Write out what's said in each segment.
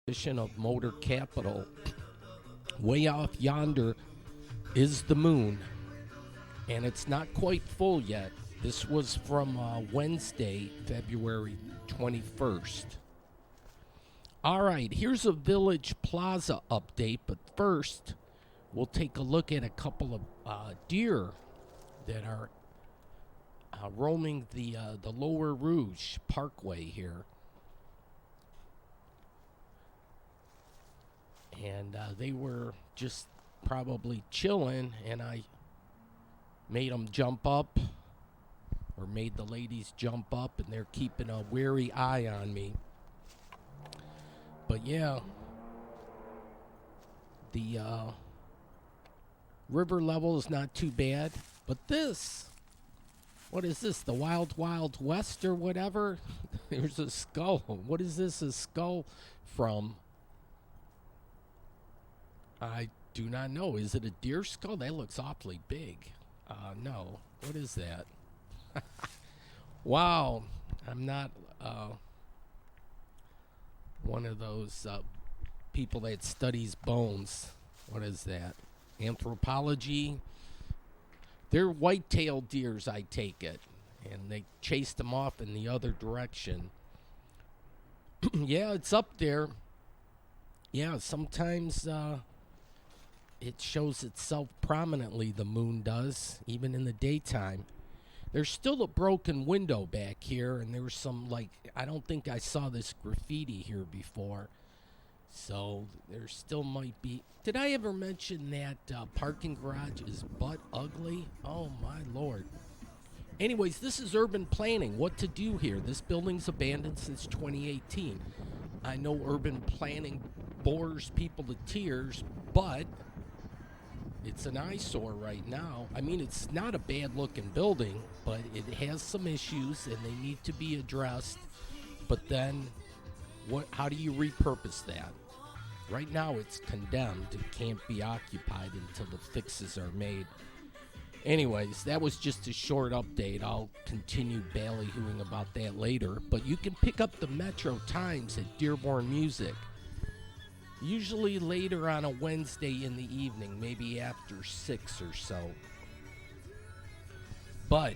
Edition of Motor Capital. Way off yonder is the moon, and it's not quite full yet. This was from Wednesday, February 21st. All right, here's a Village Plaza update, but first, we'll take a look at a couple of deer that are roaming the Lower Rouge Parkway here. And they were just probably chilling, and I made them jump up, or made the ladies jump up, and they're keeping a wary eye on me. But yeah, the river level is not too bad. But this, what is this, the Wild Wild West or whatever? There's a skull. What is this, a skull from? I do not know. Is it a deer skull? That looks awfully big. No. What is that? Wow. I'm not one of those people that studies bones. What is that? Anthropology? They're white-tailed deers, I take it. And they chased them off in the other direction. Yeah, it's up there. Yeah, sometimes it shows itself prominently, the moon does, even in the daytime. There's still a broken window back here, and there's some, I don't think I saw this graffiti here before. So there still might be. Did I ever mention that parking garage is butt ugly? Oh, my Lord. Anyways, this is urban planning. What to do here? This building's abandoned since 2018. I know urban planning bores people to tears, but it's an eyesore right now. I mean, it's not a bad-looking building, but it has some issues, and they need to be addressed. But then, how do you repurpose that? Right now, it's condemned. It can't be occupied until the fixes are made. Anyways, that was just a short update. I'll continue ballyhooing about that later. But you can pick up the Metro Times at Dearborn Music. Usually later on a Wednesday in the evening, maybe after 6 or so. But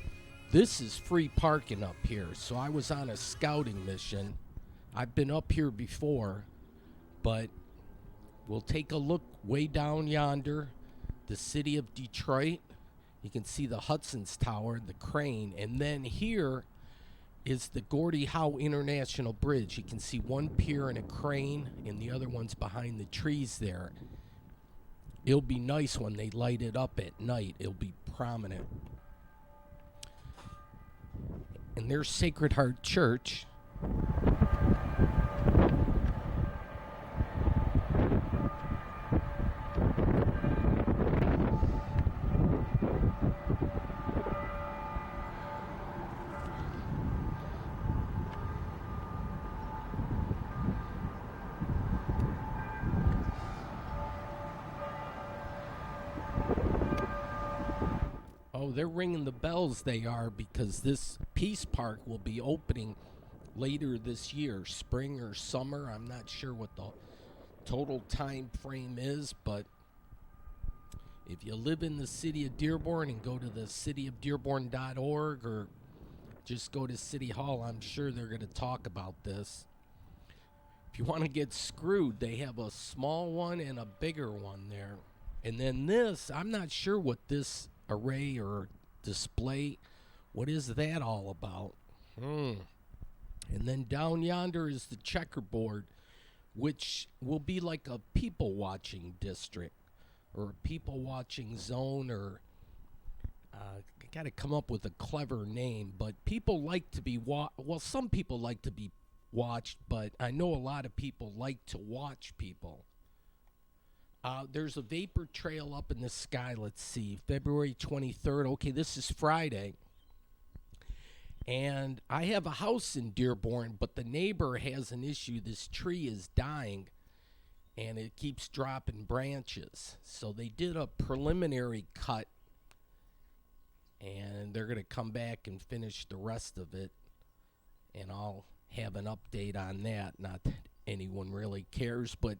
this is free parking up here, so I was on a scouting mission. I've been up here before, but we'll take a look way down yonder, the city of Detroit. You can see the Hudson's Tower, the crane, and then here is the Gordie Howe International Bridge. You can see one pier and a crane, and the other one's behind the trees there. It'll be nice when they light it up at night. It'll be prominent. And there's Sacred Heart Church. Oh, they're ringing the bells, they are, because this Peace Park will be opening later this year, spring or summer. I'm not sure what the total time frame is, but if you live in the city of Dearborn and go to the cityofdearborn.org or just go to City Hall, I'm sure they're going to talk about this. If you want to get screwed, they have a small one and a bigger one there. And then this, I'm not sure what this array or display, what is that all about? And then down yonder is the checkerboard, which will be like a people watching district or a people watching zone, or I got to come up with a clever name. But people like to be some people like to be watched, but I know a lot of people like to watch people. There's a vapor trail up in the sky. Let's see, February 23rd. Okay, this is Friday. And I have a house in Dearborn, but the neighbor has an issue. This tree is dying, and it keeps dropping branches. So they did a preliminary cut, and they're going to come back and finish the rest of it. And I'll have an update on that. Not anyone really cares. But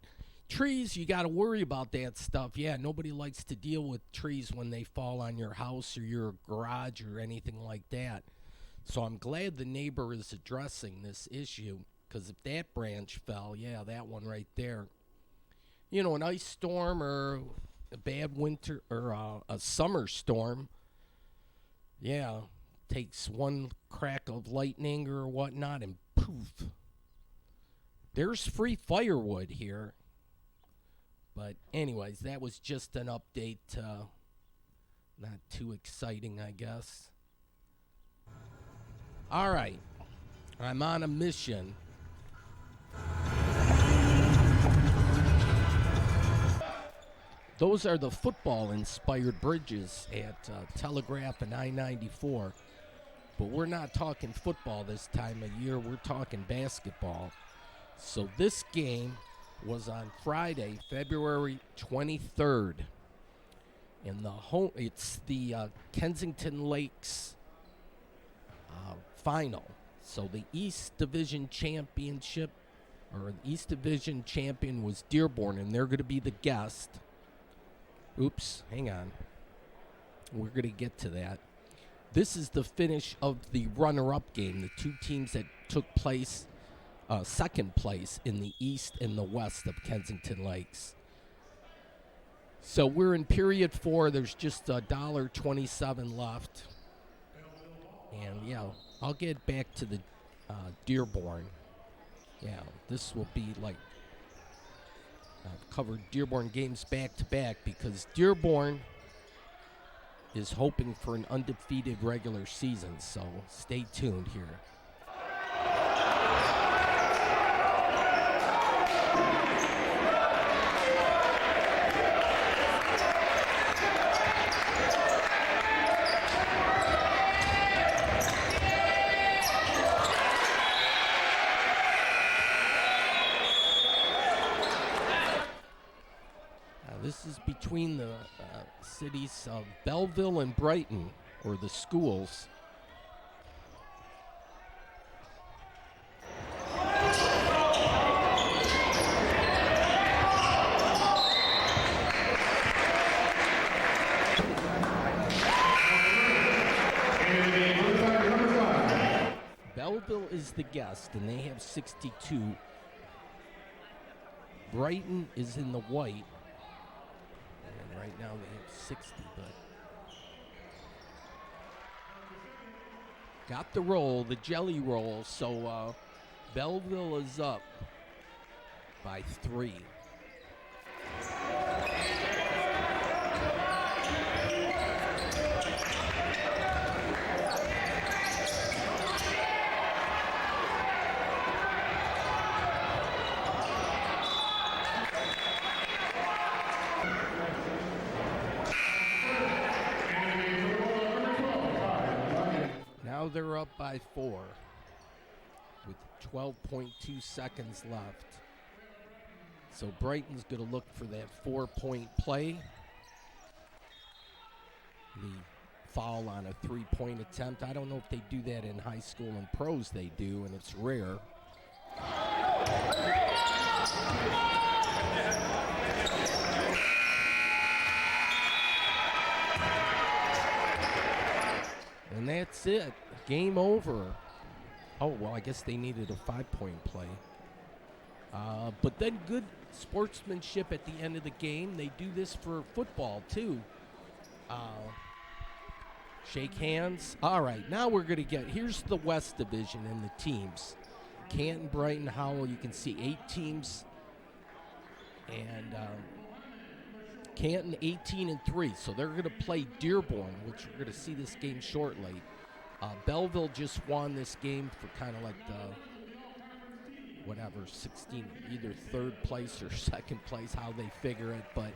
trees, you got to worry about that stuff. Yeah, nobody likes to deal with trees when they fall on your house or your garage or anything like that. So I'm glad the neighbor is addressing this issue, because if that branch fell, yeah, that one right there, an ice storm or a bad winter or a summer storm, yeah, takes one crack of lightning or whatnot and poof, there's free firewood here. But anyways, that was just an update. Not too exciting, I guess. All right, I'm on a mission. Those are the football-inspired bridges at Telegraph and I-94. But we're not talking football this time of year. We're talking basketball. So this game was on Friday, February 23rd. And it's the Kensington Lakes final. So the East Division Championship, or the East Division champion was Dearborn, and they're going to be the guest. Oops, hang on. We're going to get to that. This is the finish of the runner-up game, the two teams that took place, second place in the east and the west of Kensington Lakes. So we're in period 4. There's just $1.27 left. And, yeah, I'll get back to the Dearborn. Yeah, this will be like, I've covered Dearborn games back-to-back because Dearborn is hoping for an undefeated regular season, so stay tuned here. This is between the cities of Belleville and Brighton, or the schools. Belleville is the guest, and they have 62. Brighton is in the white. And right now they have 60, but got the roll, the jelly roll. So Belleville is up by 3. Now they're up by 4 with 12.2 seconds left. So Brighton's going to look for that 4-point play. The foul on a 3-point attempt. I don't know if they do that in high school and pros. They do, and it's rare. And that's it. Game over. Oh, well, I guess they needed a 5-point play. But then good sportsmanship at the end of the game. They do this for football, too. Shake hands. All right, now we're going to here's the West Division and the teams. Canton, Brighton, Howell, you can see 8 teams. And Canton 18-3, so they're going to play Dearborn, which we're going to see this game shortly. Belleville just won this game for kind of like the 16, either third place or second place, how they figure it. But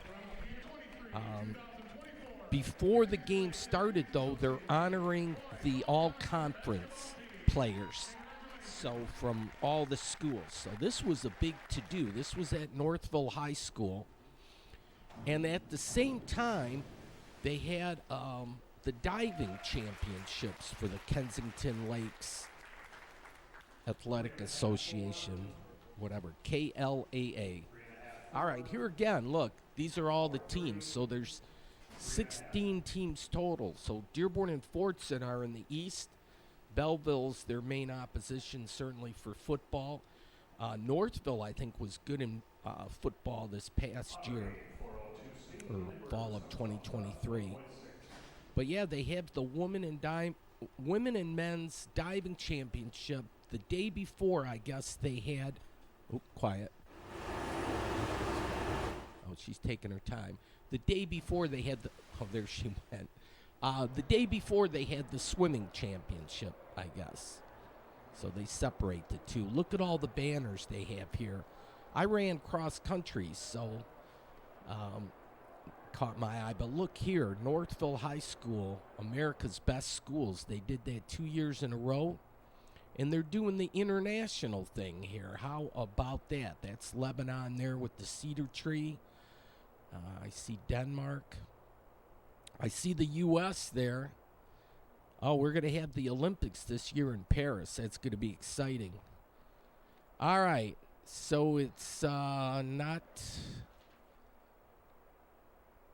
before the game started, though, they're honoring the all-conference players, so from all the schools. So this was a big to-do. This was at Northville High School. And at the same time, they had the diving championships for the Kensington Lakes Athletic Association. whatever, KLAA. All right, here again, look, these are all the teams. So there's 16 teams total. So Dearborn and Fortson are in the East. Belleville's their main opposition, certainly for football. Northville, I think, was good in football this past year, or fall of 2023. But yeah, they have the women and men's diving championship. The day before, I guess they had. Oh, quiet. Oh, she's taking her time. The day before they had the. Oh, there she went. The day before they had the swimming championship, I guess. So they separate the two. Look at all the banners they have here. I ran cross country, so caught my eye. But look here, Northville High School, America's Best Schools. They did that 2 years in a row. And they're doing the international thing here. How about that? That's Lebanon there with the cedar tree. I see Denmark. I see the U.S. there. Oh, we're going to have the Olympics this year in Paris. That's going to be exciting. All right. So it's not...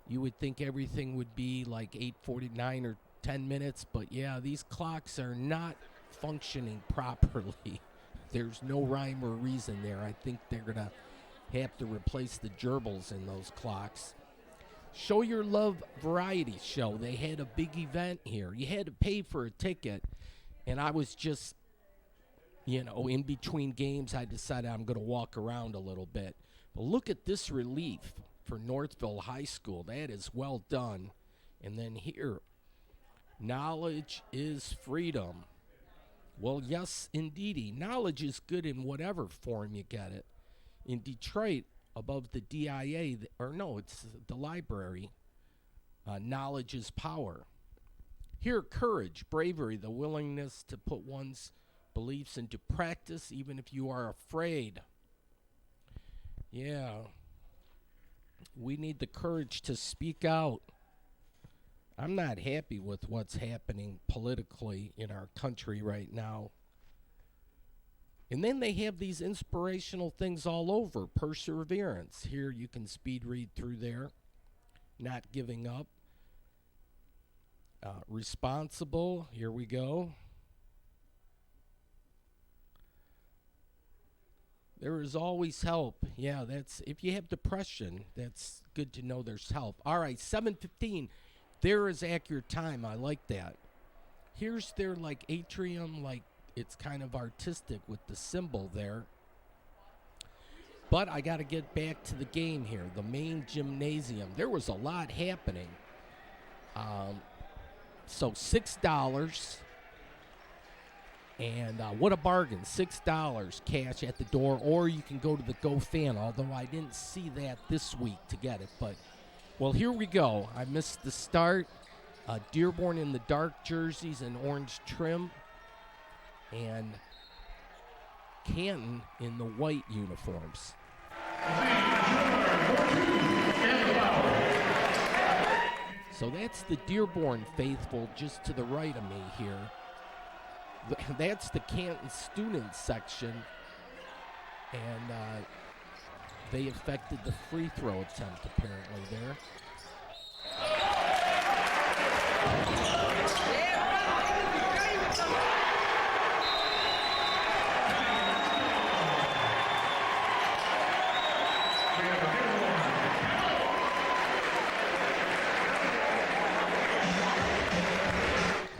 You would think everything would be like 8:49 or 10 minutes. But, yeah, these clocks are not functioning properly. There's no rhyme or reason there. I think they're going to have to replace the gerbils in those clocks. Show Your Love variety show. They had a big event here. You had to pay for a ticket, and I was just, in between games, I decided I'm going to walk around a little bit. But look at this relief for Northville High School. That is well done. And then here, knowledge is freedom. Well, yes, indeedy. Knowledge is good in whatever form you get it. In Detroit, above the DIA, it's the library, knowledge is power. Here, courage, bravery, the willingness to put one's beliefs into practice, even if you are afraid. Yeah, we need the courage to speak out. I'm not happy with what's happening politically in our country right now. And then they have these inspirational things all over. Perseverance. Here you can speed read through there. Not giving up. Responsible. Here we go. There is always help. Yeah, that's if you have depression, that's good to know there's help. All right, 7:15. There is accurate time. I like that. Here's their atrium, it's kind of artistic with the symbol there. But I got to get back to the game here, the main gymnasium. There was a lot happening. So $6. And what a bargain, $6 cash at the door, or you can go to the GoFan, although I didn't see that this week to get it. But, well, here we go. I missed the start. Dearborn in the dark jerseys and orange trim. And Canton in the white uniforms. So that's the Dearborn faithful just to the right of me here. That's the Canton student section. And they affected the free throw attempt apparently there.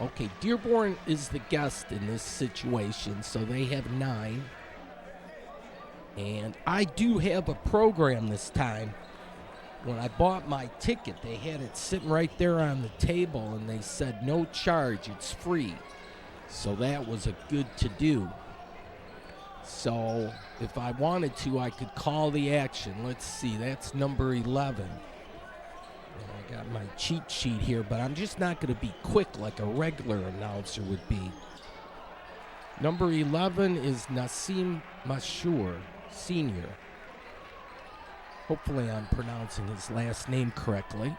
Okay, Dearborn is the guest in this situation, so they have 9. And I do have a program this time. When I bought my ticket, they had it sitting right there on the table, and they said no charge, it's free. So that was a good to do. So if I wanted to, I could call the action. Let's see, that's number 11. I got my cheat sheet here, but I'm just not going to be quick like a regular announcer would be. Number 11 is Nassim Mashour, Sr. Hopefully I'm pronouncing his last name correctly.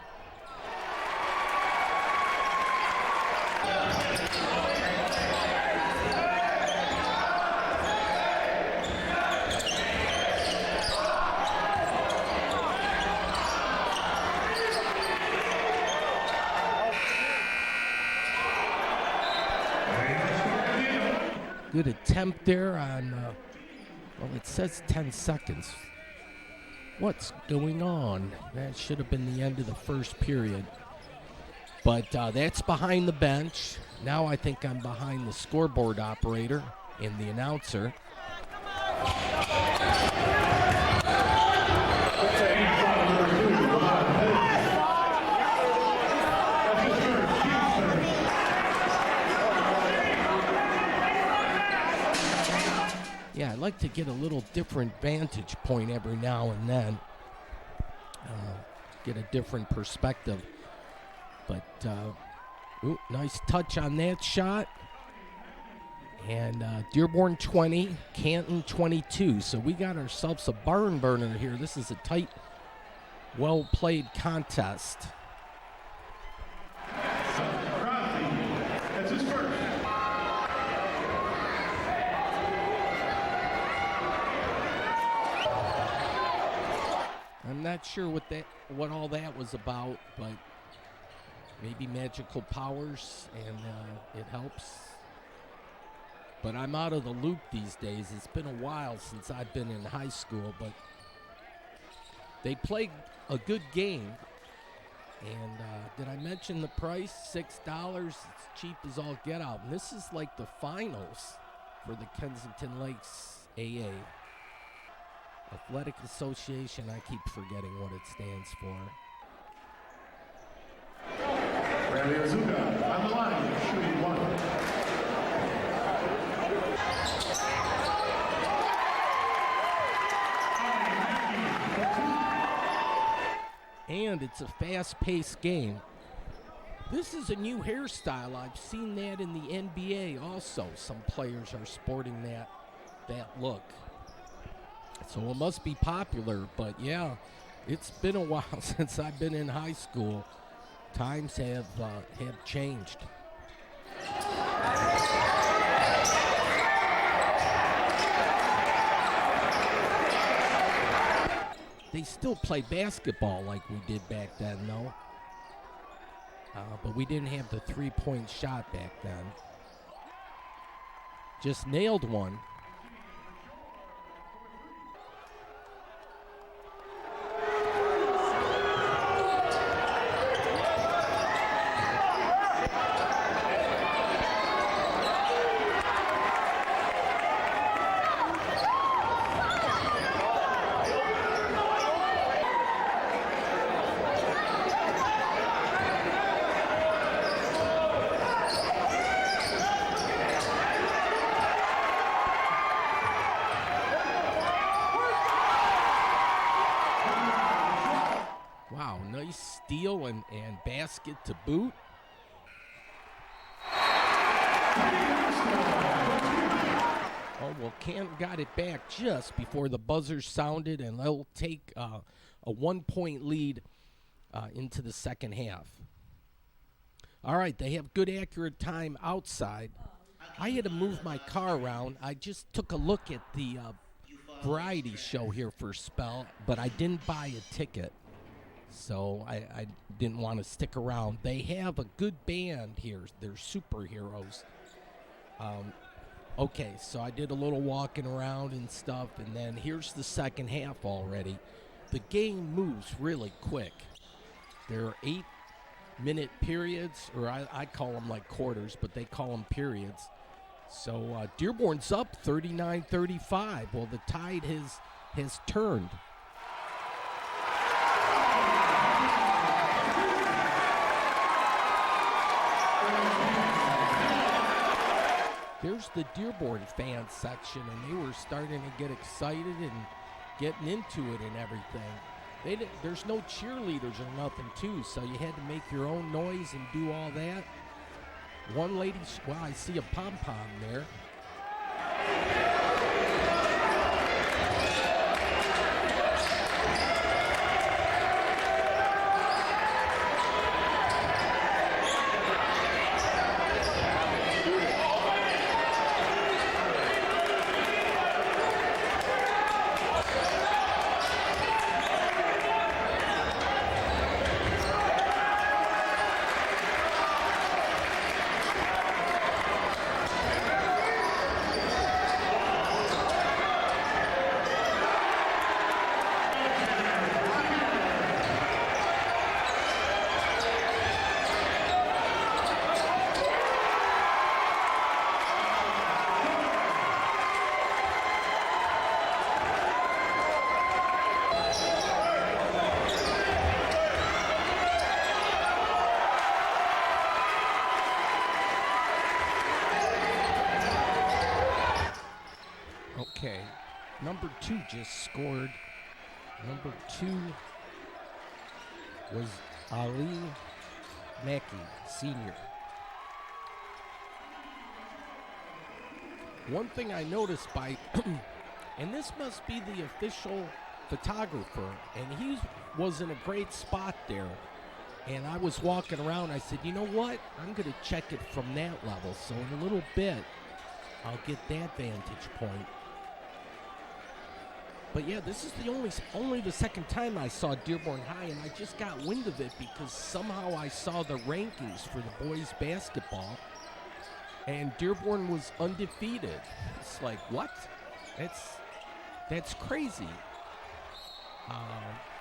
Good attempt there on, well, it says 10 seconds. What's going on? That should have been the end of the first period. But that's behind the bench. Now I think I'm behind the scoreboard operator and the announcer. Yeah, I like to get a little different vantage point every now and then. Get a different perspective. But, nice touch on that shot. And Dearborn 20, Canton 22. So we got ourselves a barn burner here. This is a tight, well-played contest. That's his first. I'm not sure what all that was about, but maybe magical powers, and it helps. But I'm out of the loop these days. It's been a while since I've been in high school, but they play a good game. And did I mention the price? $6. It's cheap as all get out. And this is like the finals for the Kensington Lakes AA. Athletic Association, I keep forgetting what it stands for. Bradley Azuka on the line, shooting one. And it's a fast-paced game. This is a new hairstyle. I've seen that in the NBA also. Some players are sporting that look. So it must be popular, but yeah, it's been a while since I've been in high school. Times have changed. They still play basketball like we did back then, though. But we didn't have the three-point shot back then. Just nailed one. Steal and basket to boot. Oh, well, Canton got it back just before the buzzer sounded, and they'll take a 1-point lead into the second half. All right, they have good, accurate time outside. I had to move my car around. I just took a look at the variety show here for a spell, but I didn't buy a ticket. So I didn't want to stick around. They have a good band here. They're superheroes. Okay, so I did a little walking around and stuff, and then here's the second half already. The game moves really quick. There are 8-minute periods, or I call them like quarters, but they call them periods. So Dearborn's up 39-35. Well, the tide has turned. There's the Dearborn fan section, and they were starting to get excited and getting into it and everything. There's no cheerleaders or nothing, too, so you had to make your own noise and do all that. One lady, well, I see a pom-pom there. 2 just scored. Number 2 was Ali Mackey, senior. One thing I noticed by, and this must be the official photographer, and he was in a great spot there. And I was walking around, I said, you know what? I'm going to check it from that level. So in a little bit, I'll get that vantage point. But yeah, this is the only the second time I saw Dearborn High, and I just got wind of it because somehow I saw the rankings for the boys basketball, and Dearborn was undefeated. It's like, what? That's crazy.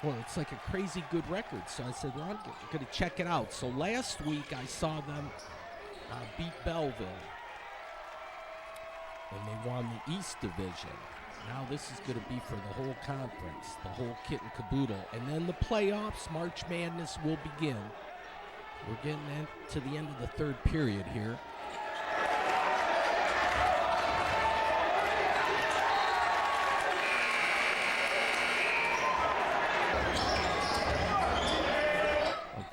Well, it's like a crazy good record. So I said, well, I'm going to check it out. So last week I saw them beat Belleville, and they won the East Division. Now this is going to be for the whole conference, the whole kit and caboodle. And then the playoffs, March Madness will begin. We're getting to the end of the third period here.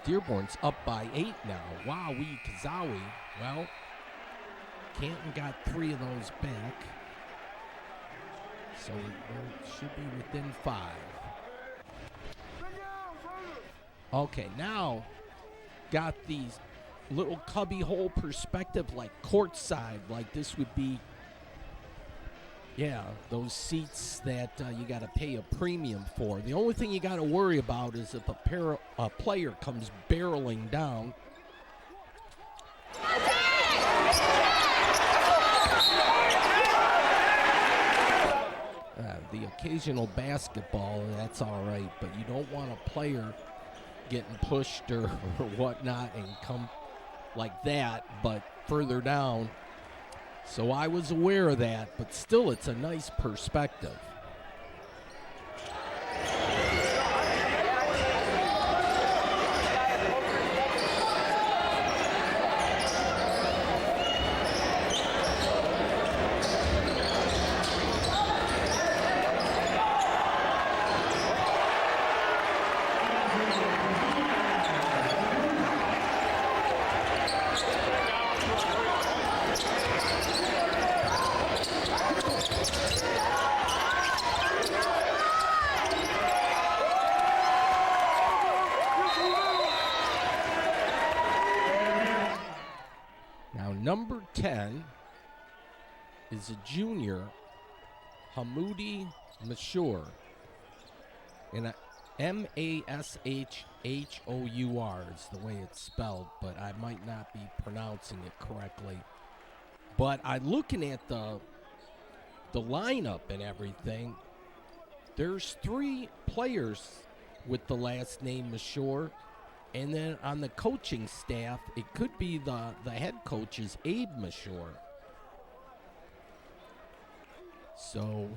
Dearborn's up by 8 now. Wowee Kazawi. Well, Canton got 3 of those back. So it should be within 5. Okay, now got these little cubby hole perspective like courtside. Like this would be, yeah, those seats that you got to pay a premium for. The only thing you got to worry about is if a player comes barreling down. The occasional basketball, that's all right, but you don't want a player getting pushed or whatnot and come like that, but further down. So I was aware of that, but still it's a nice perspective. Number 10 is a junior, Hamoudi Mashour, and M-A-S-H-H-O-U-R is the way it's spelled, but I might not be pronouncing it correctly. But I'm looking at the lineup and everything. There's 3 players with the last name Mashour. And then on the coaching staff, it could be the head coach is Abe Mashour. So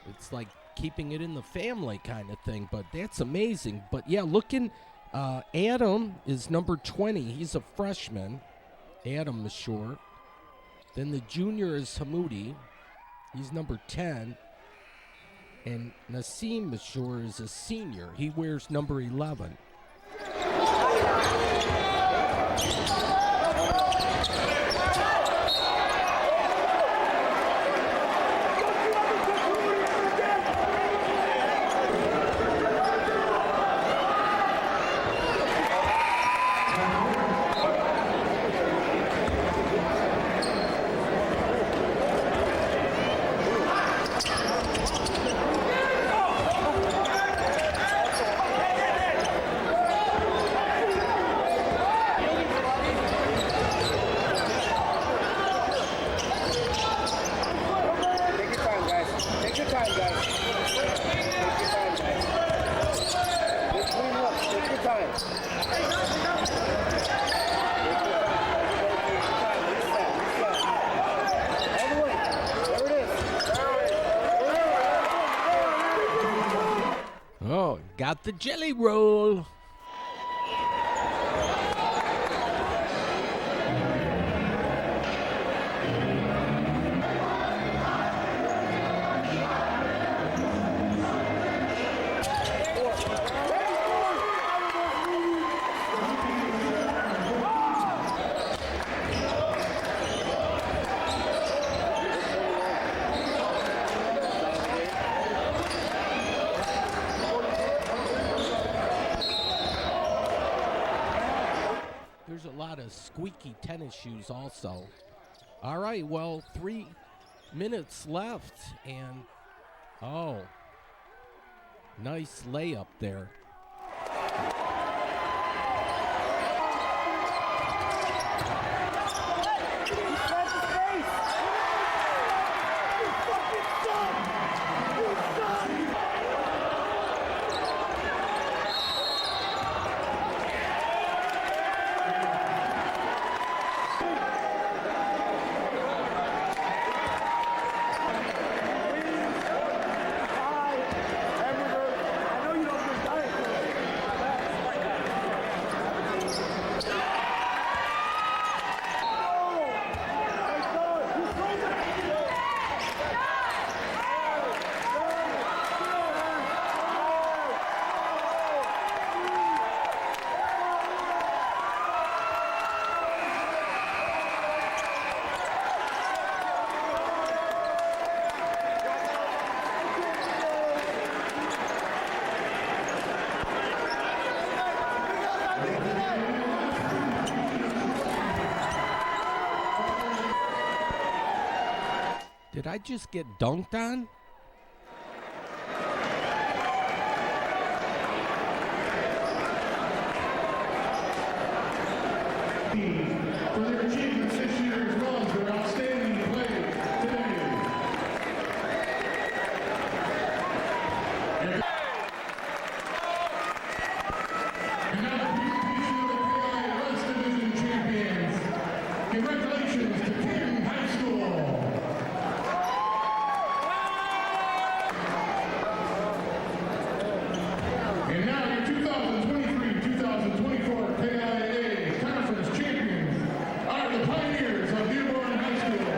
it's like keeping it in the family kind of thing, but that's amazing. But yeah, looking, Adam is number 20. He's a freshman, Adam Mashour. Then the junior is Hamoudi. He's number 10. And Nassim Mashour is a senior. He wears number 11. Oh, got the jelly roll. lot of squeaky tennis shoes also. All right, well, 3 minutes left, and nice layup there. Did I just get dunked on? For their achievements this year as well as their outstanding play today. And now the presentation of the KIA West Division champions. Congratulations to Canton High School. And now your 2023-2024 KIA Conference champions are the Pioneers of Dearborn High School.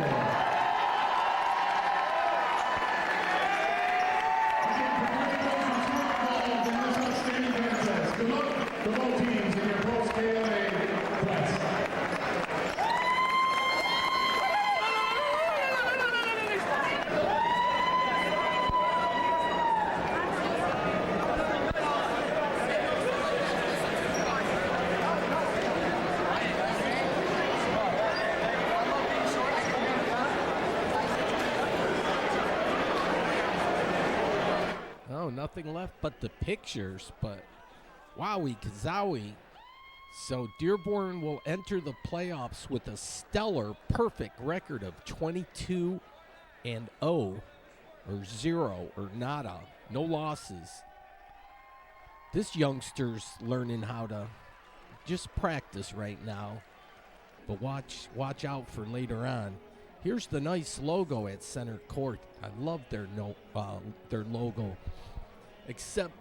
Again, congratulations to all involved in this outstanding contest. Good luck to both teams in your post-KIA quest. Oh, nothing left but the pictures, but wowie kazowie. So Dearborn will enter the playoffs with a stellar, perfect record of 22-0, or 0, or nada, no losses. This youngster's learning how to just practice right now, but watch out for later on. Here's the nice logo at center court. I love their logo. Except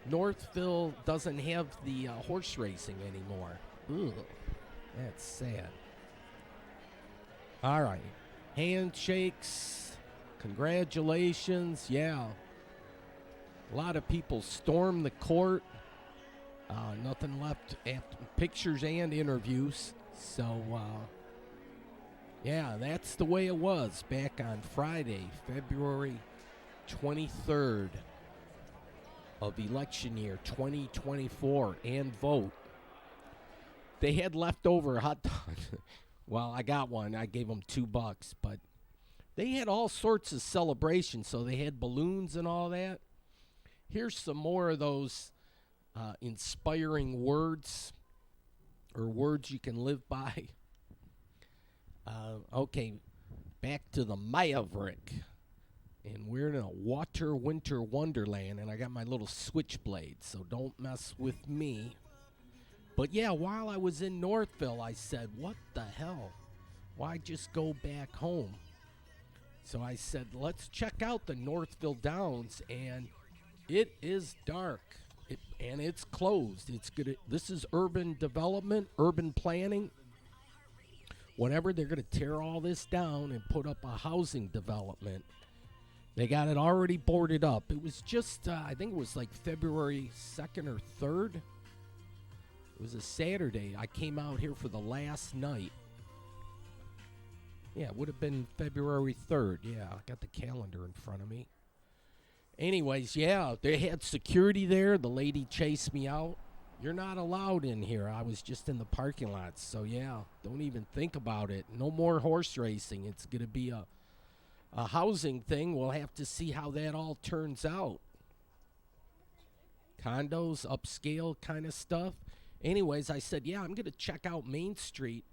Northville doesn't have the horse racing anymore. Ugh, that's sad. All right, handshakes, congratulations. Yeah, a lot of people stormed the court. Nothing left after pictures and interviews. So, yeah, that's the way it was back on Friday, February 23rd of election year 2024, and vote. They had leftover hot dogs. Well, I got one. I gave them $2, but they had all sorts of celebrations. So they had balloons and all that. Here's some more of those inspiring words, or words you can live by. Okay, back to the Maverick. And we're in a winter wonderland, and I got my little switchblade, so don't mess with me. But yeah, while I was in Northville, I said, what the hell? Why just go back home? So I said, let's check out the Northville Downs, and it is dark, and it's closed. It's good. This is urban development, urban planning. Whatever, they're going to tear all this down and put up a housing development. They got it already boarded up. It was just, I think it was like February 2nd or 3rd. It was a Saturday. I came out here for the last night. Yeah, it would have been February 3rd. Yeah, I got the calendar in front of me. Anyways, yeah, they had security there. The lady chased me out. You're not allowed in here. I was just in the parking lot. So, yeah, don't even think about it. No more horse racing. It's going to be a housing thing. We'll have to see how that all turns out. Condos, upscale kind of stuff. Anyways, I said, yeah, I'm going to check out Main Street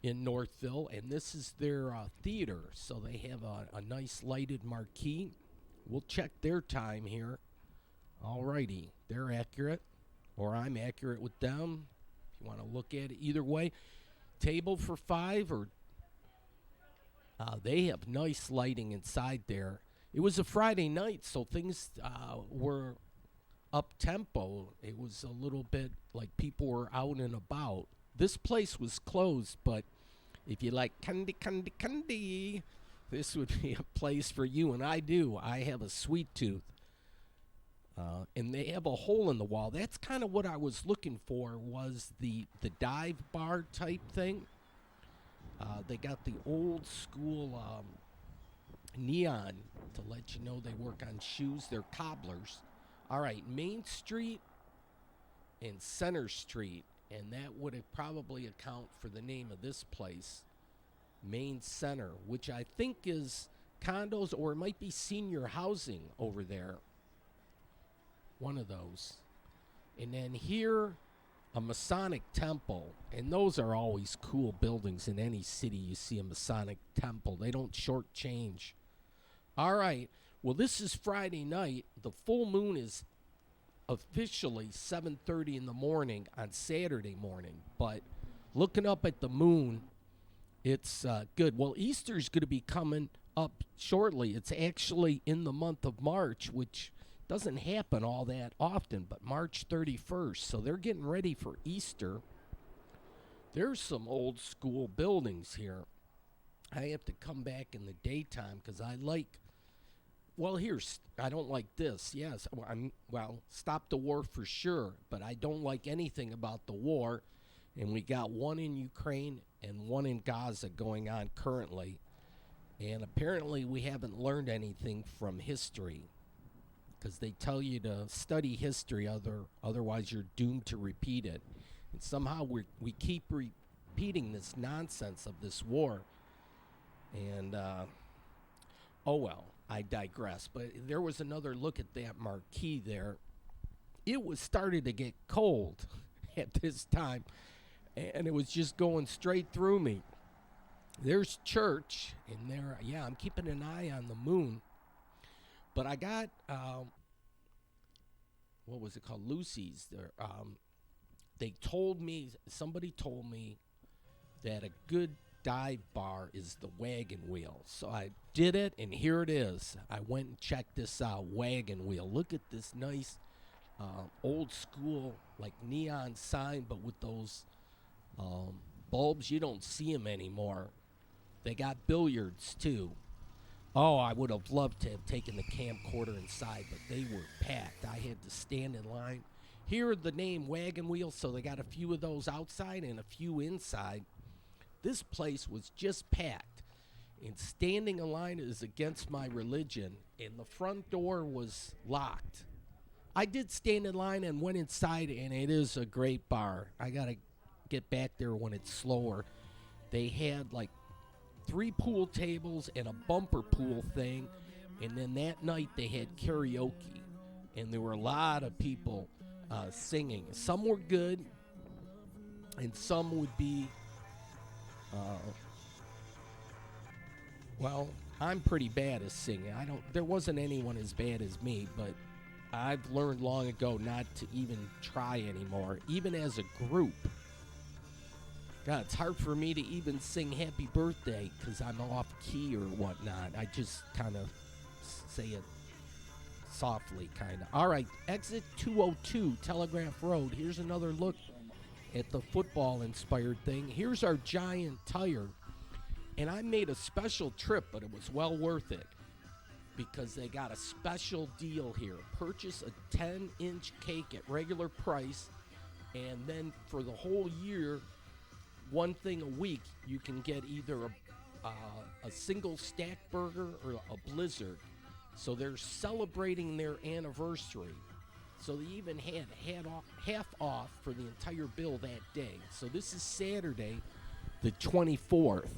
in Northville, and this is their theater. So they have a nice lighted marquee. We'll check their time here. Alrighty, they're accurate, or I'm accurate with them. If you want to look at it either way. Table for 5, or they have nice lighting inside there. It was a Friday night, so things were up tempo. It was a little bit like people were out and about. This place was closed, but if you like candy, this would be a place for you, and I do. I have a sweet tooth. And they have a hole in the wall. That's kind of what I was looking for, was the dive bar type thing. They got the old school neon to let you know they work on shoes. They're cobblers. All right, Main Street and Center Street, and that would probably account for the name of this place, Main Center, which I think is condos, or it might be senior housing over there. One of those. And then here, a Masonic temple, and those are always cool buildings. In any city you see a Masonic temple. They don't shortchange. All right, well, this is Friday night. The full moon is officially 7:30 in the morning on Saturday morning, but looking up at the moon, it's good. Well, Easter's going to be coming up shortly. It's actually in the month of March, which doesn't happen all that often, but March 31st. So they're getting ready for Easter. There's some old school buildings here. I have to come back in the daytime because I like, well, I don't like this. Yes, stop the war for sure, but I don't like anything about the war. And we got one in Ukraine and one in Gaza going on currently. And apparently we haven't learned anything from history, because they tell you to study history, otherwise you're doomed to repeat it. And somehow we keep repeating this nonsense of this war. And, oh well, I digress. But there was another look at that marquee there. It was starting to get cold at this time, and it was just going straight through me. There's church, and there, yeah, I'm keeping an eye on the moon. But I got, what was it called? Lucy's. Somebody told me that a good dive bar is the Wagon Wheel. So I did it, and here it is. I went and checked this out, Wagon Wheel. Look at this nice old school, like neon sign, but with those bulbs. You don't see them anymore. They got billiards, too. Oh, I would have loved to have taken the camcorder inside, but they were packed. I had to stand in line. Here, the name Wagon Wheel, so they got a few of those outside and a few inside. This place was just packed, and standing in line is against my religion, and the front door was locked. I did stand in line and went inside, and it is a great bar. I got to get back there when it's slower. They had like 3 pool tables and a bumper pool thing, and then that night they had karaoke, and there were a lot of people singing. Some were good, and some would be, well, I'm pretty bad at singing. There wasn't anyone as bad as me, but I've learned long ago not to even try anymore, even as a group. God, it's hard for me to even sing Happy Birthday because I'm off key or whatnot. I just kind of say it softly, kind of. All right, exit 202, Telegraph Road. Here's another look at the football-inspired thing. Here's our giant tire. And I made a special trip, but it was well worth it because they got a special deal here. Purchase a 10-inch cake at regular price, and then for the whole year, one thing a week, you can get either a single stack burger or a blizzard. So they're celebrating their anniversary. So they even had half off for the entire bill that day. So this is Saturday, the 24th.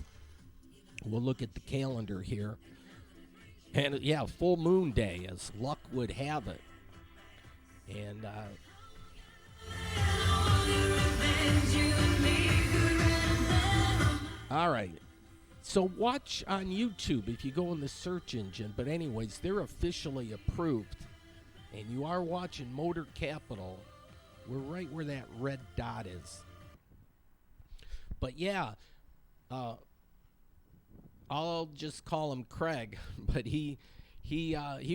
We'll look at the calendar here. And yeah, full moon day, as luck would have it. And all right. So watch on YouTube if you go in the search engine. But anyways, they're officially approved. And you are watching Motor Capital. We're right where that red dot is. But yeah, I'll just call him Craig. But he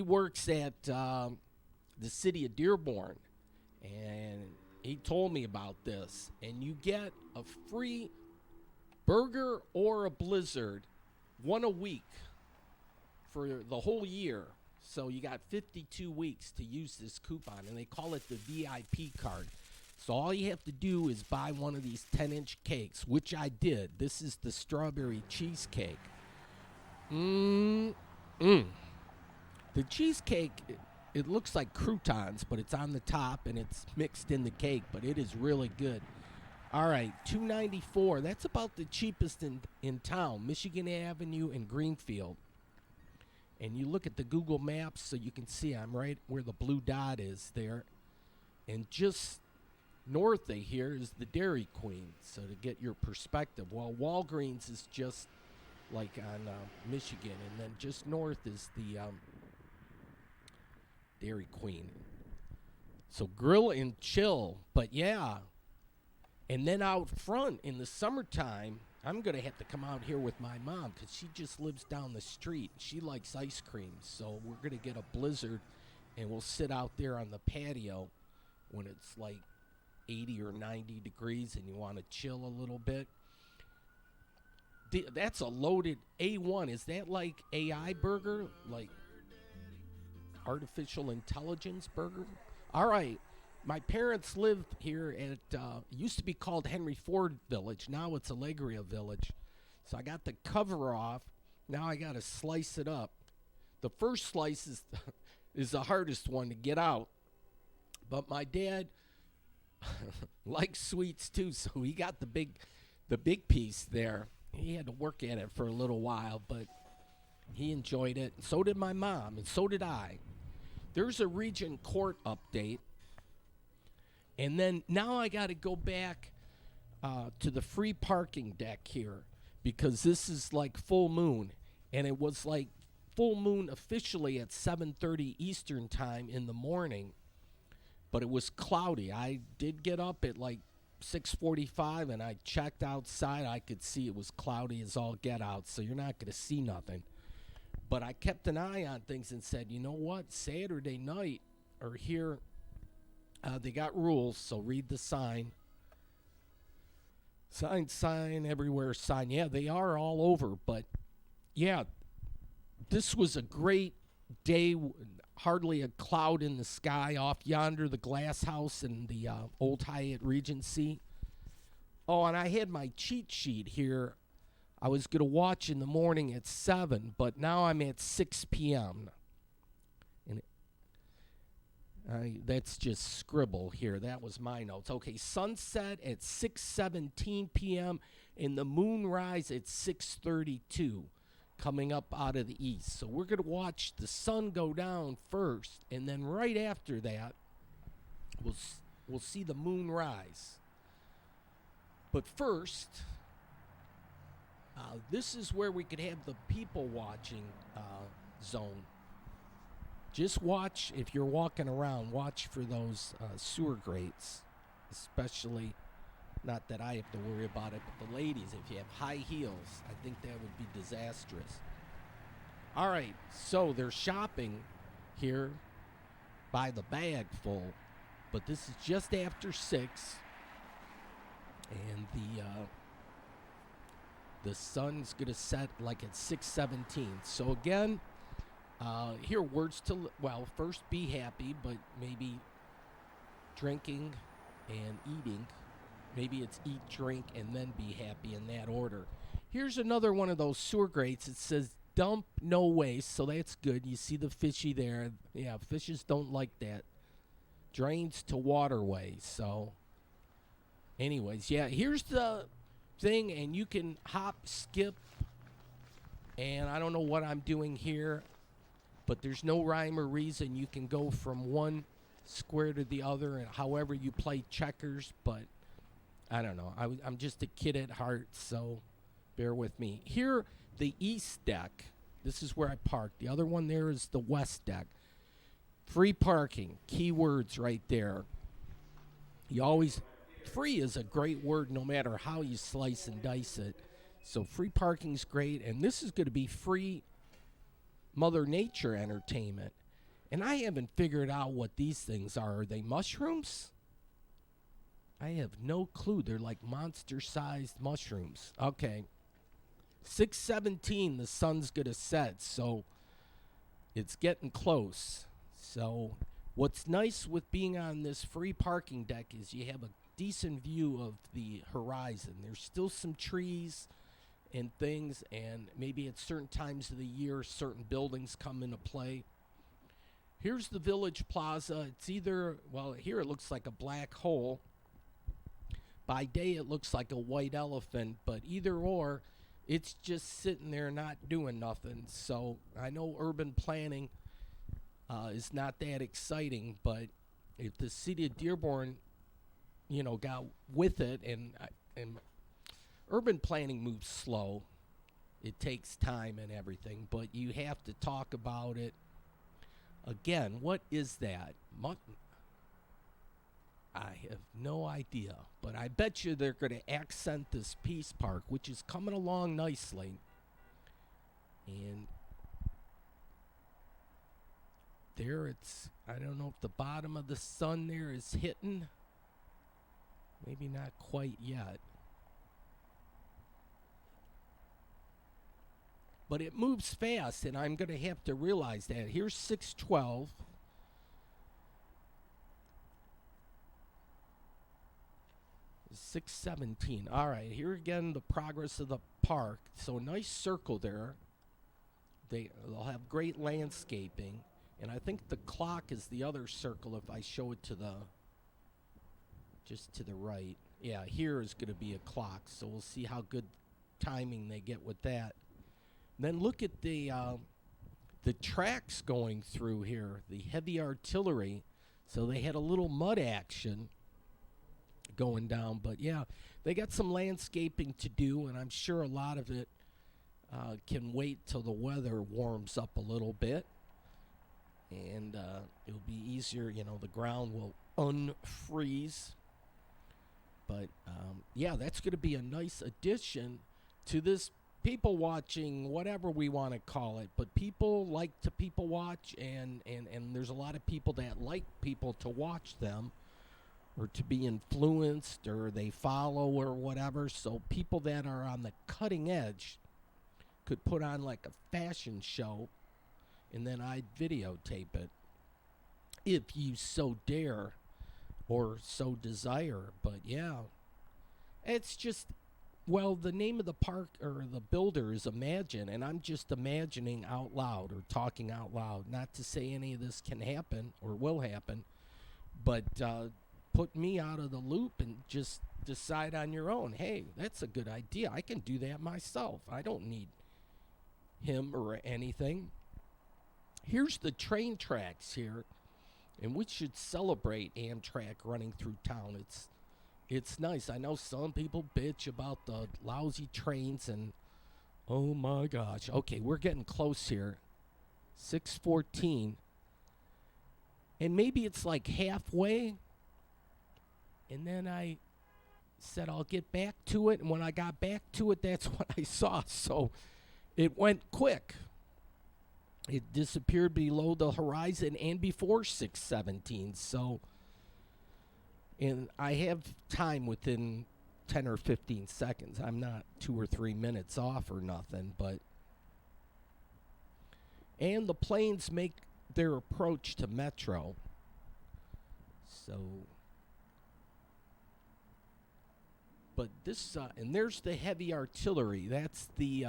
works at the city of Dearborn. And he told me about this. And you get a free burger or a blizzard, one a week for the whole year. So you got 52 weeks to use this coupon, and they call it the VIP card. So all you have to do is buy one of these 10-inch cakes, which I did. This is the strawberry cheesecake. The cheesecake, it looks like croutons, but it's on the top, and it's mixed in the cake, but it is really good. All right, $2.94. That's about the cheapest in town, Michigan Avenue and Greenfield. And you look at the Google Maps so you can see I'm right where the blue dot is there. And just north of here is the Dairy Queen, so to get your perspective. Well, Walgreens is just like on Michigan, and then just north is the Dairy Queen. So grill and chill, but yeah. And then out front in the summertime, I'm going to have to come out here with my mom because she just lives down the street. She likes ice cream, so we're going to get a blizzard, and we'll sit out there on the patio when it's like 80 or 90 degrees and you want to chill a little bit. That's a loaded A1. Is that like AI burger? Like artificial intelligence burger? All right. My parents lived here at, used to be called Henry Ford Village. Now it's Allegria Village. So I got the cover off. Now I got to slice it up. The first slice is the hardest one to get out. But my dad likes sweets too, so he got the big piece there. He had to work at it for a little while, but he enjoyed it. So did my mom, and so did I. There's a region court update. And then now I got to go back to the free parking deck here because this is like full moon. And it was like full moon officially at 7:30 Eastern time in the morning. But it was cloudy. I did get up at like 6:45 and I checked outside. I could see it was cloudy as all get out. So you're not going to see nothing. But I kept an eye on things and said, you know what? Saturday night or here... they got rules, so read the sign. Sign, everywhere, sign. Yeah, they are all over, but yeah, this was a great day. Hardly a cloud in the sky. Off yonder, the glass house and the old Hyatt Regency. Oh, and I had my cheat sheet here. I was going to watch in the morning at 7, but now I'm at 6 p.m., that's just scribble here. That was my notes. Okay, sunset at 6:17 p.m. and the moonrise at 6:32 coming up out of the east. So we're going to watch the sun go down first, and then right after that, we'll see the moon rise. But first, this is where we could have the people watching zone. Just watch, if you're walking around, watch for those sewer grates, especially, not that I have to worry about it, but the ladies, if you have high heels, I think that would be disastrous. All right, so they're shopping here by the bag full, but this is just after 6, and the sun's going to set like at 6:17. So again, here words to, first be happy, but maybe drinking and eating. Maybe it's eat, drink, and then be happy in that order. Here's another one of those sewer grates. It says dump, no waste, so that's good. You see the fishy there. Yeah, fishes don't like that. drains to waterways. So, anyways, yeah, here's the thing, and you can hop, skip, and I don't know what I'm doing here, but there's no rhyme or reason. You can go from one square to the other, and however you play checkers, but I don't know. I'm just a kid at heart, so bear with me. Here, the east deck. This is where I park. The other one there is the west deck. Free parking. Keywords right there. You always... Free is a great word no matter how you slice and dice it. So free parking's great, and this is going to be free Mother Nature entertainment. And I haven't figured out what these things are. Are they mushrooms? I have no clue. They're like monster-sized mushrooms. Okay. 6:17, the sun's going to set, so it's getting close. So what's nice with being on this free parking deck is you have a decent view of the horizon. There's still some trees and things, and maybe at certain times of the year, certain buildings come into play. Here's the Village Plaza. It's either, well, here it looks like a black hole. By day, it looks like a white elephant, but either or, it's just sitting there not doing nothing. So I know urban planning is not that exciting, but if the city of Dearborn, got with it, and urban planning moves slow. It takes time and everything, but you have to talk about it. Again, what is that? I have no idea, but I bet you they're going to accent this Peace Park, which is coming along nicely. And there it's, I don't know if the bottom of the sun there is hitting. Maybe not quite yet. But it moves fast, and I'm going to have to realize that. Here's 6:12. It's 6:17. All right, here again, the progress of the park. So nice circle there. They'll have great landscaping. And I think the clock is the other circle if I show it just to the right. Yeah, here is going to be a clock, so we'll see how good timing they get with that. Then look at the tracks going through here, the heavy artillery. So they had a little mud action going down. But, yeah, they got some landscaping to do, and I'm sure a lot of it can wait till the weather warms up a little bit. And it'll be easier, the ground will unfreeze. But, yeah, that's going to be a nice addition to this people watching, whatever we want to call it. But people like to people watch, and there's a lot of people that like people to watch them or to be influenced or they follow or whatever. So people that are on the cutting edge could put on like a fashion show, and then I'd videotape it if you so dare or so desire. But yeah, it's just, well, the name of the park or the builder is Imagine, and I'm just imagining out loud or talking out loud. Not to say any of this can happen or will happen, but put me out of the loop and just decide on your own. Hey, that's a good idea. I can do that myself. I don't need him or anything. Here's the train tracks here, and we should celebrate Amtrak running through town. It's nice. I know some people bitch about the lousy trains, and oh my gosh. Okay, we're getting close here. 6:14. And maybe it's like halfway. And then I said I'll get back to it, and when I got back to it, that's what I saw. So it went quick. It disappeared below the horizon and before 6:17. So, and I have time within 10 or 15 seconds. I'm not 2 or 3 minutes off or nothing, but. And the planes make their approach to Metro. So. But this, and there's the heavy artillery. That's the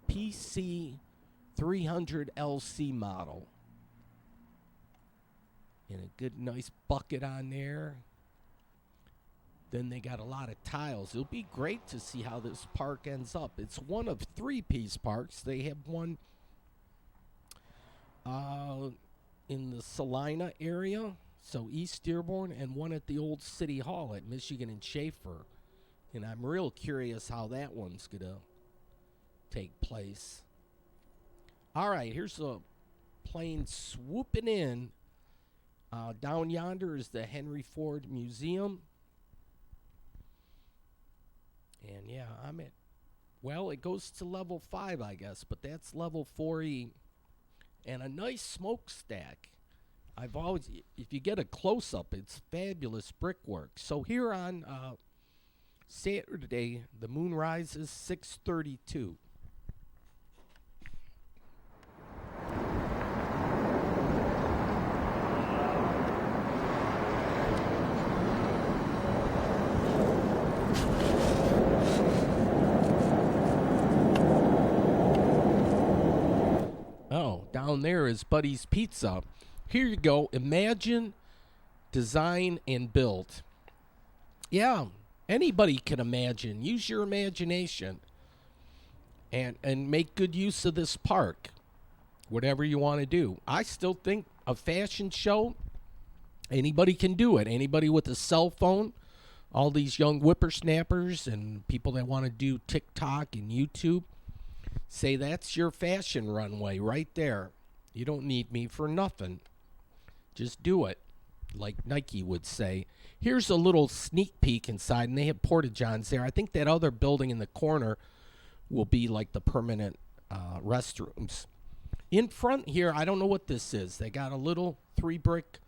PC 300 LC model. And a good, nice bucket on there. Then they got a lot of tiles. It'll be great to see how this park ends up. It's one of 3-piece parks. They have one in the Salina area, so East Dearborn, and one at the old City Hall at Michigan and Schaefer. And I'm real curious how that one's going to take place. All right, here's a plane swooping in. Down yonder is the Henry Ford Museum. And yeah, it goes to level 5, I guess, but that's level 4E. And a nice smokestack. If you get a close-up, it's fabulous brickwork. So here on Saturday, the moon rises 6:32. Down there is Buddy's Pizza. Here you go. Imagine, design, and build. Yeah, anybody can imagine. Use your imagination and make good use of this park. Whatever you want to do. I still think a fashion show, anybody can do it. Anybody with a cell phone, all these young whippersnappers and people that want to do TikTok and YouTube, say that's your fashion runway right there. You don't need me for nothing. Just do it, like Nike would say. Here's a little sneak peek inside, and they have porta-johns there. I think that other building in the corner will be like the permanent restrooms. In front here, I don't know what this is. They got a little 3-brick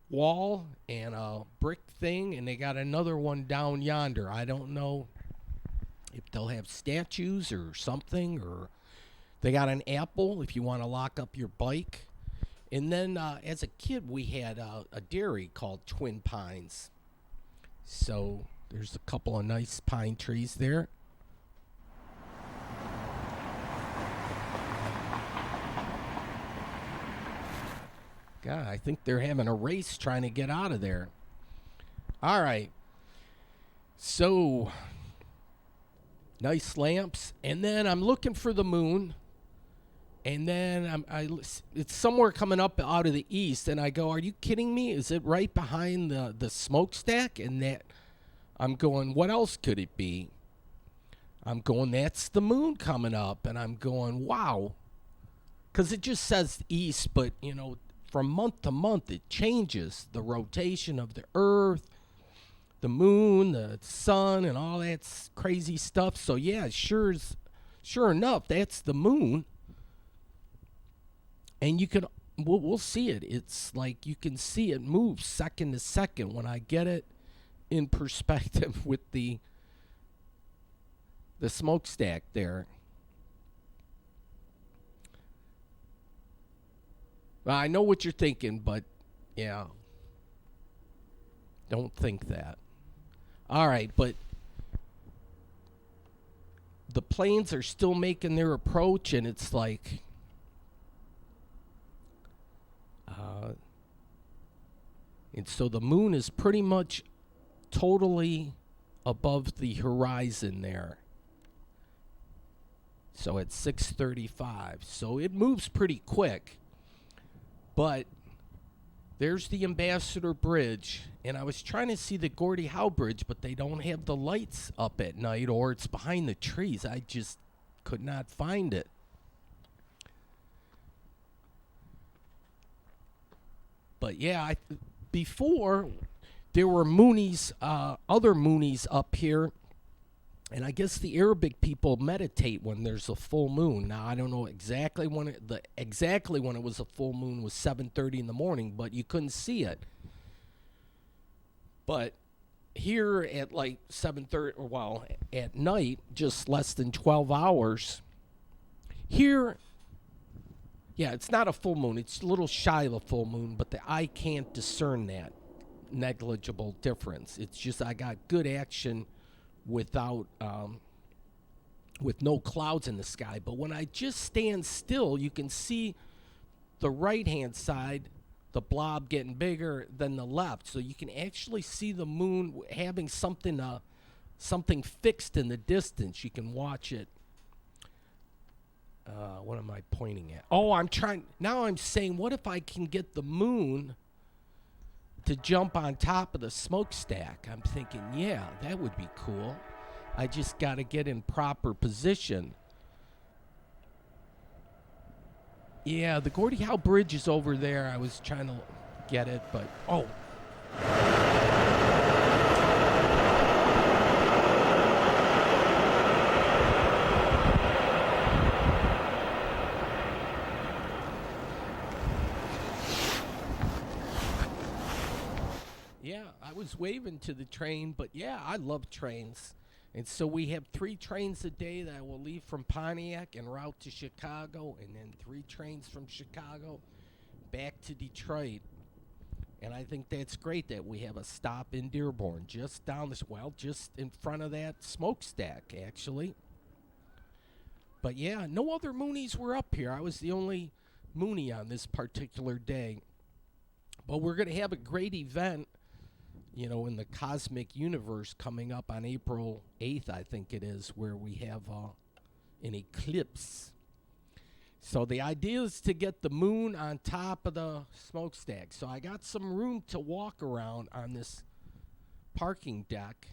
wall and a brick thing, and they got another one down yonder. I don't know if they'll have statues or something, or they got an apple if you want to lock up your bike. And then as a kid, we had a dairy called Twin Pines. So there's a couple of nice pine trees there. God, I think they're having a race trying to get out of there. All right. So nice lamps. And then I'm looking for the moon. And then it's somewhere coming up out of the east. And I go, are you kidding me? Is it right behind the smokestack? And that I'm going, what else could it be? I'm going, that's the moon coming up. And I'm going, wow. Because it just says east, but, you know, from month to month, it changes. The rotation of the earth, the moon, the sun, and all that crazy stuff. So, yeah, sure enough, that's the moon. And you can, we'll see it. It's like you can see it move second to second when I get it in perspective with the smokestack there. Well, I know what you're thinking, but yeah, don't think that. All right, but the planes are still making their approach, and it's like, and so the moon is pretty much totally above the horizon there. So at 6:35, so it moves pretty quick. But there's the Ambassador Bridge, and I was trying to see the Gordie Howe Bridge, but they don't have the lights up at night, or it's behind the trees. I just could not find it. But yeah, before there were Moonies, other Moonies up here, and I guess the Arabic people meditate when there's a full moon. Now I don't know exactly when it was a full moon was 7:30 in the morning, but you couldn't see it. But here at like 7:30, or well, at night, just less than 12 hours. Here, yeah, it's not a full moon. It's a little shy of a full moon, but the eye can't discern that negligible difference. It's just I got good action without with no clouds in the sky. But when I just stand still, you can see the right hand side, the blob getting bigger than the left. So you can actually see the moon having something fixed in the distance. You can watch it. What am I pointing at? Oh, I'm saying, what if I can get the moon to jump on top of the smokestack? I'm thinking, yeah, that would be cool. I just got to get in proper position. Yeah, the Gordie Howe Bridge is over there. I was trying to get it, but oh. Yeah, I was waving to the train, but yeah, I love trains. And so we have 3 trains a day that will leave from Pontiac en route to Chicago, and then 3 trains from Chicago back to Detroit. And I think that's great that we have a stop in Dearborn, just in front of that smokestack, actually. But yeah, no other Moonies were up here. I was the only Moonie on this particular day. But we're going to have a great event, in the cosmic universe coming up on April 8th, I think it is, where we have an eclipse. So the idea is to get the moon on top of the smokestack. So I got some room to walk around on this parking deck.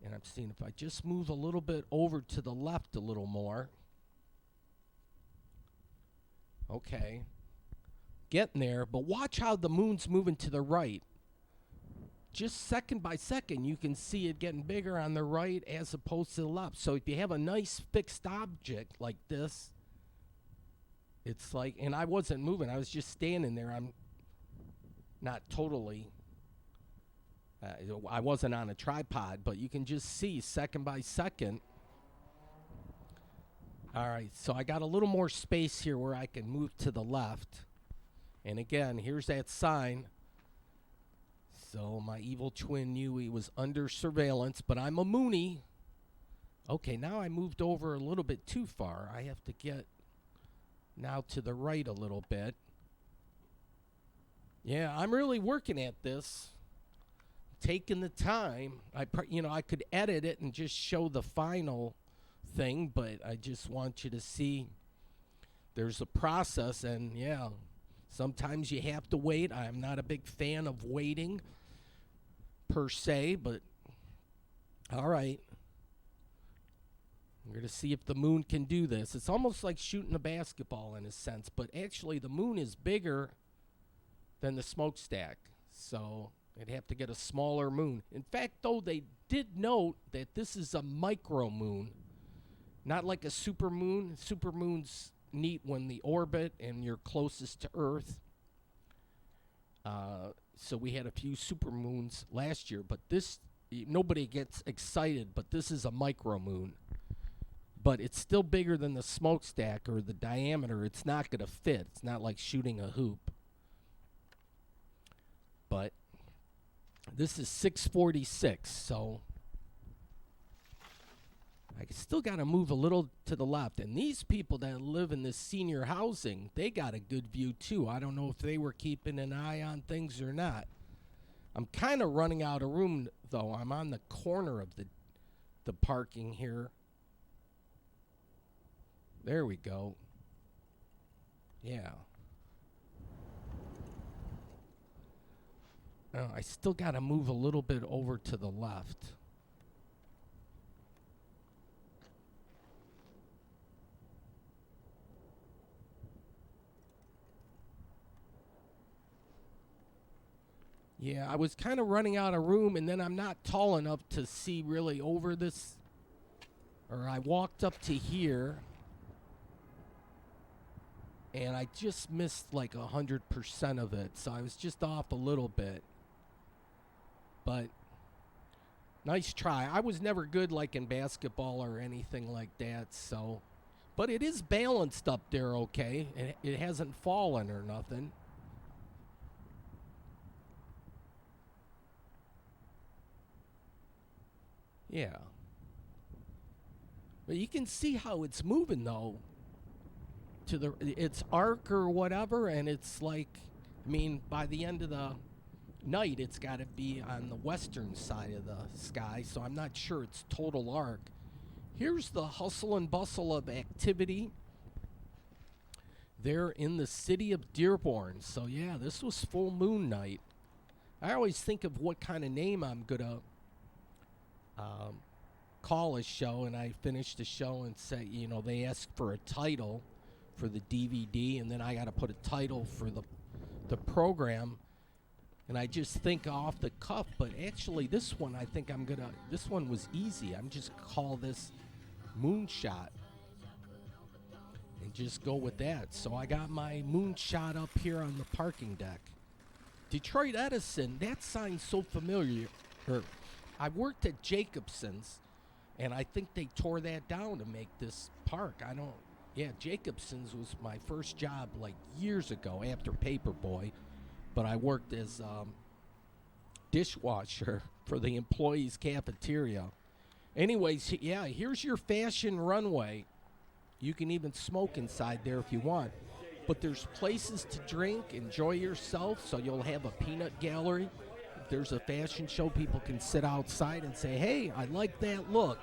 And I'm seeing if I just move a little bit over to the left a little more. Okay. Getting there, but watch how the moon's moving to the right. Just second by second, you can see it getting bigger on the right as opposed to the left. So if you have a nice fixed object like this, it's like, and I wasn't moving. I was just standing there. I'm not totally, I wasn't on a tripod, but you can just see second by second. All right, so I got a little more space here where I can move to the left. And again, here's that sign. So my evil twin knew he was under surveillance, but I'm a Moonie. Okay, now I moved over a little bit too far. I have to get now to the right a little bit. Yeah, I'm really working at this, taking the time. I could edit it and just show the final thing, but I just want you to see there's a process, and yeah, sometimes you have to wait. I'm not a big fan of waiting per se, but all right. We're going to see if the moon can do this. It's almost like shooting a basketball in a sense, but actually the moon is bigger than the smokestack, so they'd have to get a smaller moon. In fact, though, they did note that this is a micro moon, not like a super moon. Super moon's neat when the orbit and you're closest to Earth. So we had a few super moons last year, but this, nobody gets excited, but this is a micro moon. But it's still bigger than the smokestack, or the diameter. It's not going to fit. It's not like shooting a hoop. But this is 646, so I still got to move a little to the left. And these people that live in this senior housing, they got a good view too. I don't know if they were keeping an eye on things or not. I'm kind of running out of room, though. I'm on the corner of the parking here. There we go. Yeah. Oh, I still got to move a little bit over to the left. Yeah, I was kind of running out of room, and then I'm not tall enough to see really over this. Or I walked up to here, and I just missed like 100% of it, so I was just off a little bit. But nice try. I was never good like in basketball or anything like that, so. But it is balanced up there okay. It hasn't fallen or nothing. Yeah. But you can see how it's moving, though, to its arc or whatever, and it's like I mean, by the end of the night, it's got to be on the western side of the sky, so I'm not sure it's total arc. Here's the hustle and bustle of activity there in the city of Dearborn. So, yeah, this was full moon night. I always think of what kind of name I'm going to call a show, and I finish the show and say, they ask for a title for the DVD, and then I got to put a title for the program, and I just think off the cuff. But actually, this one, I think this one was easy. I'm just call this Moonshot and just go with that. So I got my Moonshot up here on the parking deck. Detroit Edison, that sign's so familiar. I worked at Jacobson's, and I think they tore that down to make this park. Jacobson's was my first job like years ago after Paperboy, but I worked as dishwasher for the employees' cafeteria. Anyways, here's your fashion runway. You can even smoke inside there if you want. But there's places to drink, enjoy yourself, so you'll have a peanut gallery. If there's a fashion show, people can sit outside and say, hey, I like that look.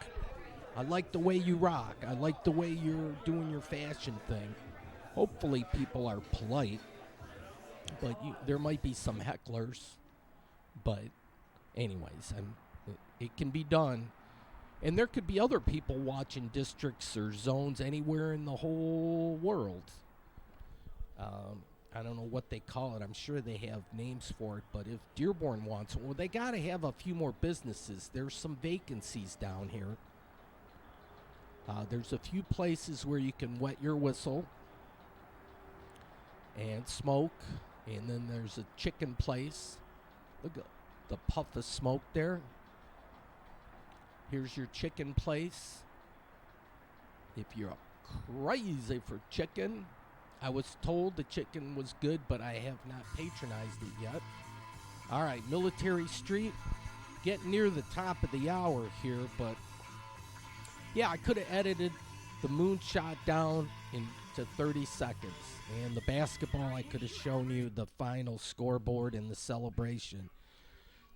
I like the way you rock. I like the way you're doing your fashion thing. Hopefully people are polite, but there might be some hecklers. But anyways, it can be done. And there could be other people watching districts or zones anywhere in the whole world. I don't know what they call it. I'm sure they have names for it. But if Dearborn wants it, well, they got to have a few more businesses. There's some vacancies down here. There's a few places where you can wet your whistle and smoke. And then there's a chicken place. Look at the puff of smoke there. Here's your chicken place. If you're crazy for chicken, I was told the chicken was good, but I have not patronized it yet. All right, Military Street. Getting near the top of the hour here, but yeah, I could have edited the Moonshot down into 30 seconds. And the basketball, I could have shown you the final scoreboard and the celebration.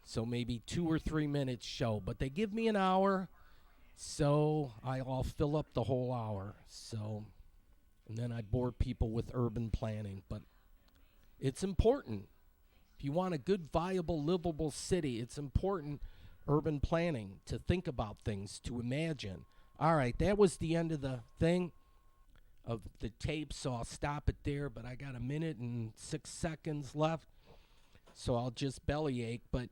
So maybe 2 or 3 minutes show. But they give me an hour, so I'll fill up the whole hour. So, and then I bore people with urban planning. But it's important. If you want a good, viable, livable city, it's important, urban planning, to think about things, to imagine. All right, that was the end of the thing, of the tape, so I'll stop it there. But I got 1 minute and 6 seconds left, so I'll just bellyache. But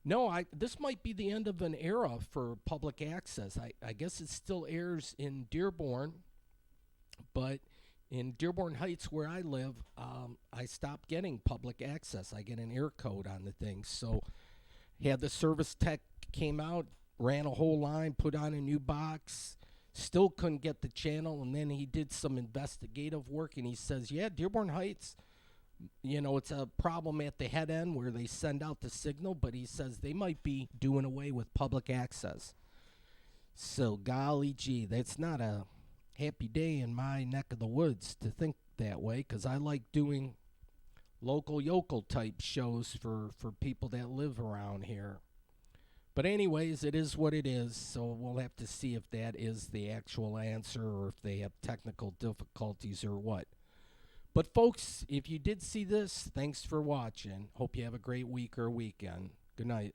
no, this might be the end of an era for public access. I guess it still airs in Dearborn, but in Dearborn Heights, where I live, I stopped getting public access. I get an air code on the thing. So had the service tech came out, ran a whole line, put on a new box, still couldn't get the channel, and then he did some investigative work, and he says, yeah, Dearborn Heights, it's a problem at the head end where they send out the signal, but he says they might be doing away with public access. So, golly gee, that's not a happy day in my neck of the woods to think that way, because I like doing local yokel type shows for people that live around here. But anyways, it is what it is, so we'll have to see if that is the actual answer or if they have technical difficulties or what. But folks, if you did see this, thanks for watching. Hope you have a great week or weekend. Good night.